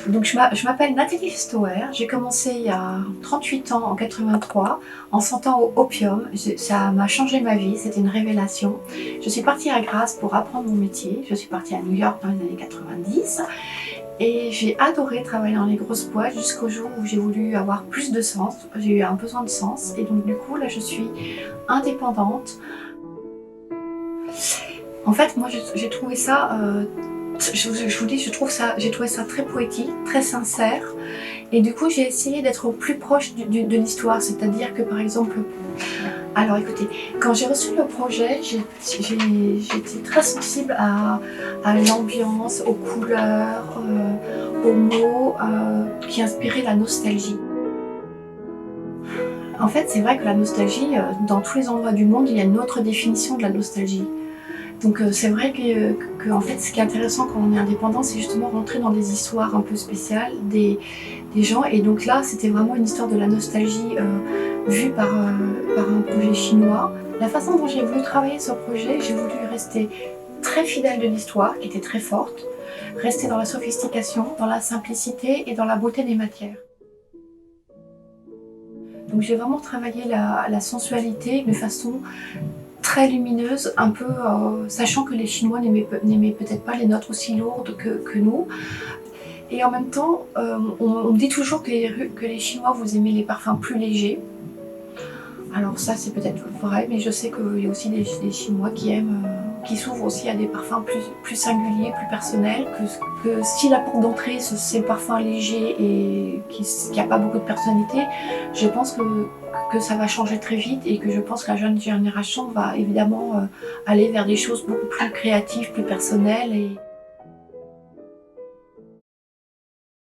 Donc je m'appelle Nathalie Stoer, j'ai commencé il y a 38 ans, en 83, en sentant au opium. Ça m'a changé ma vie, c'était une révélation. Je suis partie à Grasse pour apprendre mon métier, je suis partie à New York dans les années 90 et j'ai adoré travailler dans les grosses boîtes jusqu'au jour où j'ai voulu avoir plus de sens, j'ai eu un besoin de sens et donc du coup là je suis indépendante. En fait moi j'ai trouvé ça je vous dis, j'ai trouvé ça très poétique, très sincère. Et du coup, j'ai essayé d'être au plus proche de l'histoire. C'est-à-dire que, par exemple, alors écoutez, quand j'ai reçu le projet, j'étais très sensible à l'ambiance, aux couleurs, aux mots qui inspiraient la nostalgie. En fait, c'est vrai que la nostalgie, dans tous les endroits du monde, il y a une autre définition de la nostalgie. Donc c'est vrai que en fait, ce qui est intéressant quand on est indépendant, c'est justement rentrer dans des histoires un peu spéciales des gens. Et donc là, c'était vraiment une histoire de la nostalgie vue par un projet chinois. La façon dont j'ai voulu travailler ce projet, j'ai voulu rester très fidèle de l'histoire, qui était très forte, rester dans la sophistication, dans la simplicité et dans la beauté des matières. Donc j'ai vraiment travaillé la sensualité de façon très lumineuse, un peu sachant que les Chinois n'aimaient peut-être pas les notes aussi lourdes que nous. Et en même temps, on me dit toujours que les Chinois, vous aimez les parfums plus légers. Alors ça, c'est peut-être vrai, mais je sais qu'il y a aussi des Chinois qui s'ouvrent aussi à des parfums plus singuliers, plus personnels, que si la porte d'entrée, c'est le parfum léger et qui n'a pas beaucoup de personnalité, je pense que ça va changer très vite et que je pense que la jeune génération va évidemment aller vers des choses beaucoup plus créatives, plus personnelles.